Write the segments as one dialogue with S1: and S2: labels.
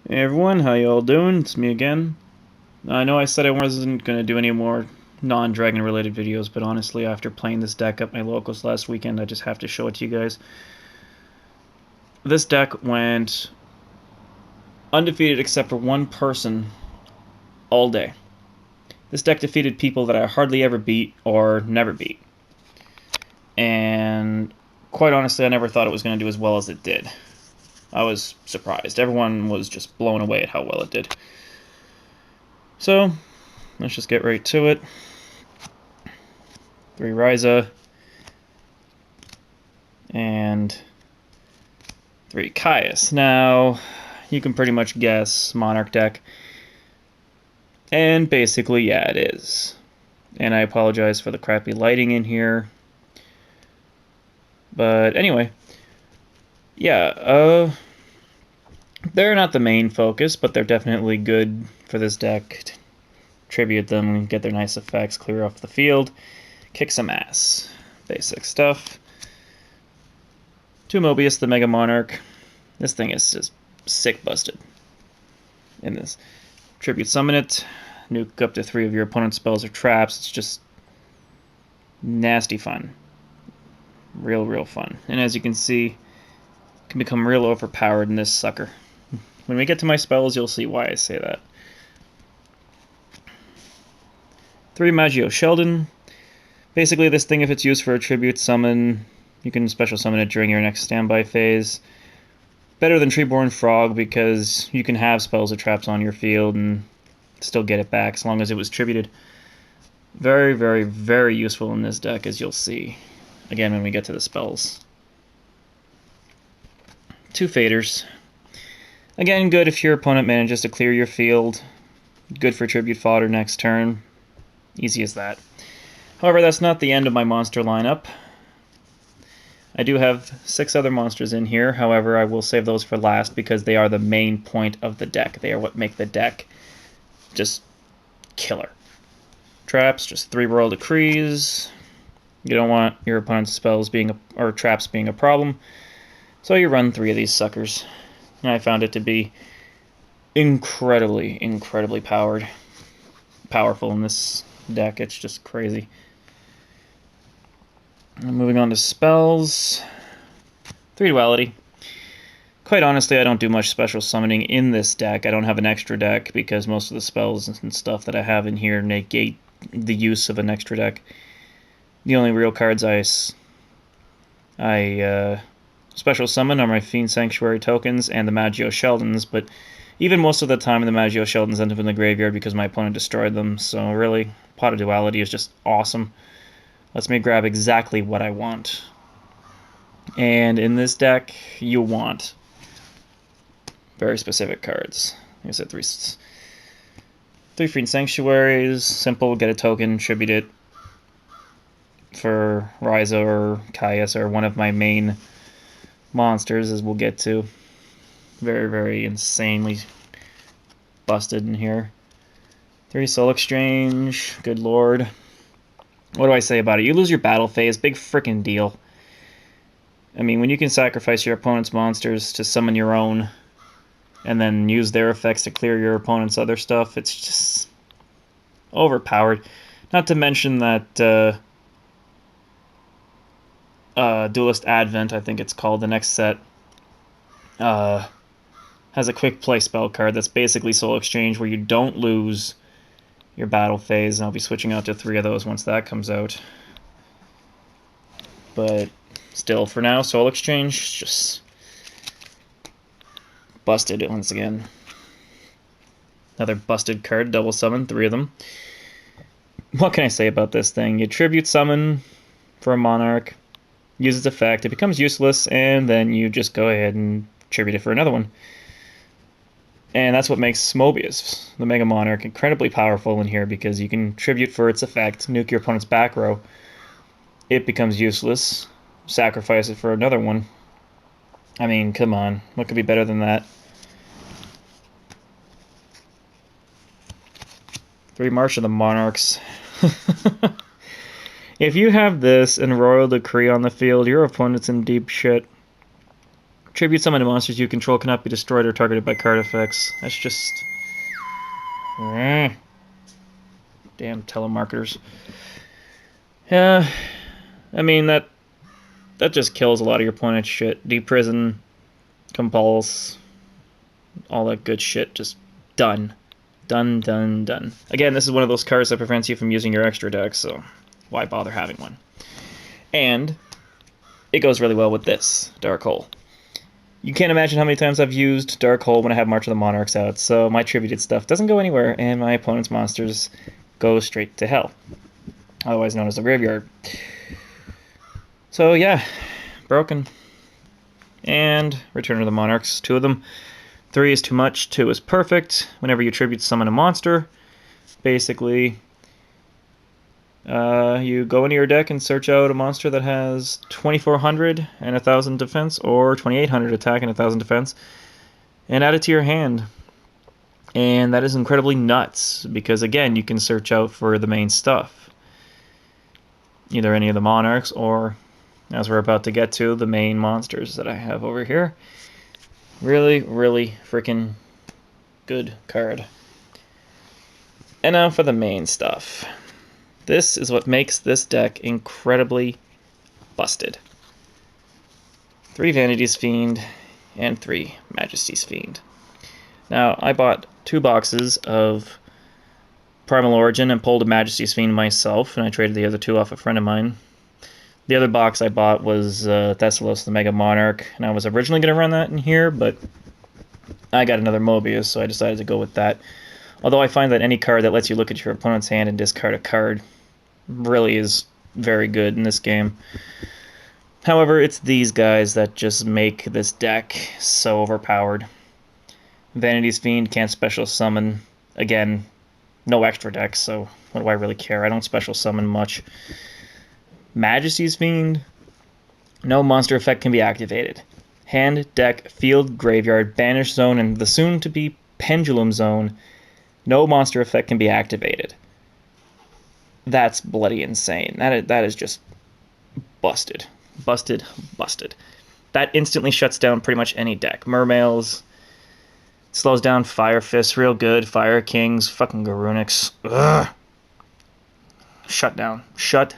S1: Hey everyone, how y'all doing? It's me again. I know I said I wasn't going to do any more non-dragon related videos, but honestly, after playing this deck at my locals last weekend, I just have to show it to you guys. This deck went undefeated except for one person all day. This deck defeated people that I hardly ever beat or never beat. And quite honestly, I never thought it was going to do as well as it did. I was surprised. Everyone was just blown away at how well it did. So, let's just get right to it. 3 Ryza, and 3 Caius. Now, you can pretty much guess Monarch deck. And basically, yeah, it is. And I apologize for the crappy lighting in here. But anyway, yeah, they're not the main focus, but they're definitely good for this deck. Tribute them, get their nice effects, clear off the field, kick some ass. Basic stuff. 2 Mobius, the Mega Monarch. This thing is just sick busted in this. Tribute summon it, nuke up to 3 of your opponent's spells or traps. It's just nasty fun. Real fun. And as you can see, it can become real overpowered in this sucker. When we get to my spells, you'll see why I say that. 3 Magio Sheldon. Basically, this thing, if it's used for a tribute summon, you can special summon it during your next standby phase. Better than Treeborn Frog because you can have spells or traps on your field and still get it back as long as it was tributed. Very useful in this deck, as you'll see. Again, when we get to the spells. 2 Faders. Again, good if your opponent manages to clear your field. Good for tribute fodder next turn. Easy as that. However, that's not the end of my monster lineup. I do have 6 other monsters in here, however, I will save those for last because they are the main point of the deck. They are what make the deck just killer. Traps, just 3 Royal Decrees. You don't want your opponent's spells or traps being a problem, so you run 3 of these suckers. And I found it to be incredibly powerful in this deck. It's just crazy. Moving on to spells. 3 Duality. Quite honestly, I don't do much special summoning in this deck. I don't have an extra deck because most of the spells and stuff that I have in here negate the use of an extra deck. The only real cards I special summon are my Fiend Sanctuary tokens and the Magio Sheldons, but even most of the time the Magio Sheldons end up in the graveyard because my opponent destroyed them, so really, Pot of Duality is just awesome. Lets me grab exactly what I want. And in this deck, you want very specific cards. Like I said, 3 Fiend Sanctuaries, simple, get a token, tribute it for Ryza or Caius or one of my main monsters, as we'll get to. Very insanely busted in here. 3 Soul Exchange, good lord. What do I say about it? You lose your battle phase, big frickin' deal. I mean, when you can sacrifice your opponent's monsters to summon your own, and then use their effects to clear your opponent's other stuff, it's just overpowered. Not to mention that Duelist Advent, I think it's called, the next set, has a quick play spell card that's basically Soul Exchange, where you don't lose your battle phase, and I'll be switching out to 3 of those once that comes out. But still, for now, Soul Exchange, just busted once again. Another busted card, double summon, 3 of them. What can I say about this thing? You tribute summon for a Monarch, use its effect, it becomes useless, and then you just go ahead and tribute it for another one. And that's what makes Mobius, the Mega Monarch, incredibly powerful in here because you can tribute for its effect, nuke your opponent's back row. It becomes useless, sacrifice it for another one. I mean, come on, what could be better than that? 3 March of the Monarchs. If you have this and Royal Decree on the field, your opponent's in deep shit. Tribute summon monsters you control cannot be destroyed or targeted by card effects. That's just... Damn telemarketers. Yeah, I mean, that just kills a lot of your opponent's shit. Deprison, Compulse, all that good shit. Just done. Done, done, done. Again, this is one of those cards that prevents you from using your extra deck, so why bother having one? And it goes really well with this, Dark Hole. You can't imagine how many times I've used Dark Hole when I have March of the Monarchs out, so my tributed stuff doesn't go anywhere, and my opponent's monsters go straight to hell. Otherwise known as the graveyard. So yeah, broken. And Return of the Monarchs, 2 of them. 3 is too much, 2 is perfect. Whenever you tribute summon a monster, basically, you go into your deck and search out a monster that has 2400 and 1000 defense, or 2800 attack and 1000 defense, and add it to your hand. And that is incredibly nuts, because again, you can search out for the main stuff. Either any of the monarchs, or, as we're about to get to, the main monsters that I have over here. Really, really freaking good card. And now for the main stuff. This is what makes this deck incredibly busted. 3 Vanity's Fiend and 3 Majesty's Fiend. Now, I bought 2 boxes of Primal Origin and pulled a Majesty's Fiend myself, and I traded the other 2 off a friend of mine. The other box I bought was Thessalos the Mega Monarch, and I was originally going to run that in here, but I got another Mobius, so I decided to go with that. Although I find that any card that lets you look at your opponent's hand and discard a card really is very good in this game. However, it's these guys that just make this deck so overpowered. Vanity's Fiend can't special summon. Again, no extra decks, so what do I really care? I don't special summon much. Majesty's Fiend, no monster effect can be activated. Hand, deck, field, graveyard, banish zone, and the soon-to-be pendulum zone, no monster effect can be activated. That's bloody insane. That is just busted. Busted, busted. That instantly shuts down pretty much any deck. Mermails, slows down Fire Fists real good, Fire Kings, fucking Garunix. Ugh. Shut down. Shut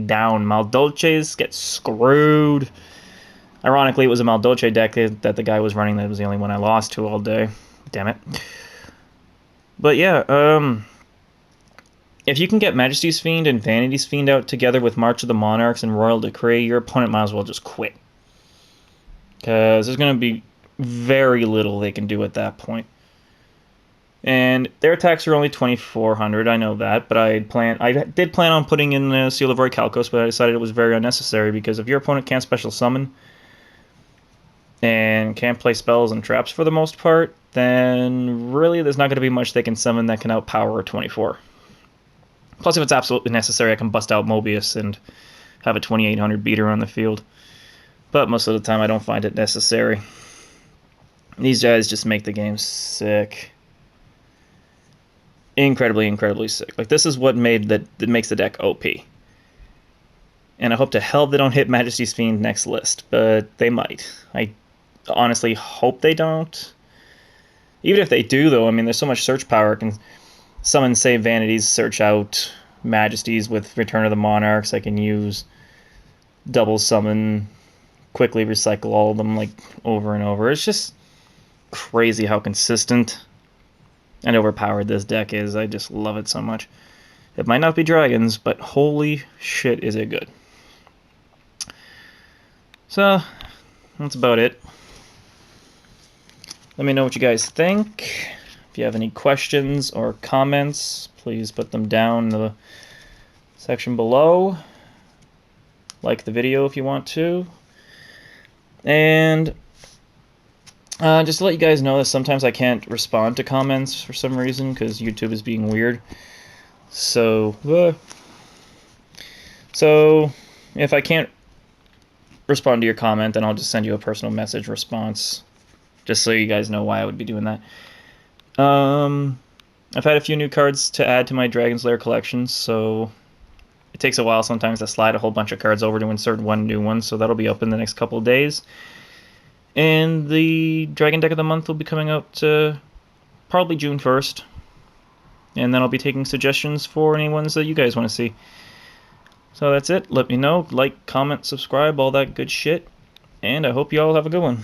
S1: down. Maldolces get screwed. Ironically, it was a Maldolce deck that the guy was running that was the only one I lost to all day. Damn it. But yeah, if you can get Majesty's Fiend and Vanity's Fiend out together with March of the Monarchs and Royal Decree, your opponent might as well just quit. Because there's going to be very little they can do at that point. And their attacks are only 2,400, I know that, but I did plan on putting in Seal of Orichalcos, but I decided it was very unnecessary, because if your opponent can't special summon and can't play spells and traps for the most part, then really there's not going to be much they can summon that can outpower a 24. Plus, if it's absolutely necessary, I can bust out Mobius and have a 2,800 beater on the field. But most of the time, I don't find it necessary. These guys just make the game sick. Incredibly, incredibly sick. Like, this is what makes the deck OP. And I hope to hell they don't hit Majesty's Fiend next list, but they might. I honestly hope they don't. Even if they do, though, I mean, there's so much search power. I can summon, say, Vanities, search out Majesties with Return of the Monarchs. I can use double summon, quickly recycle all of them, like, over and over. It's just crazy how consistent and overpowered this deck is. I just love it so much. It might not be dragons, but holy shit is it good. So, that's about it. Let me know what you guys think. If you have any questions or comments, please put them down in the section below. Like the video if you want to. And just to let you guys know that sometimes I can't respond to comments for some reason because YouTube is being weird. So if I can't respond to your comment, then I'll just send you a personal message response, just so you guys know why I would be doing that. I've had a few new cards to add to my Dragon's Lair collection, so it takes a while sometimes to slide a whole bunch of cards over to insert one new one, so that'll be up in the next couple of days. And the Dragon deck of the month will be coming out probably June 1st. And then I'll be taking suggestions for any ones that you guys want to see. So that's it. Let me know. Like, comment, subscribe, all that good shit. And I hope you all have a good one.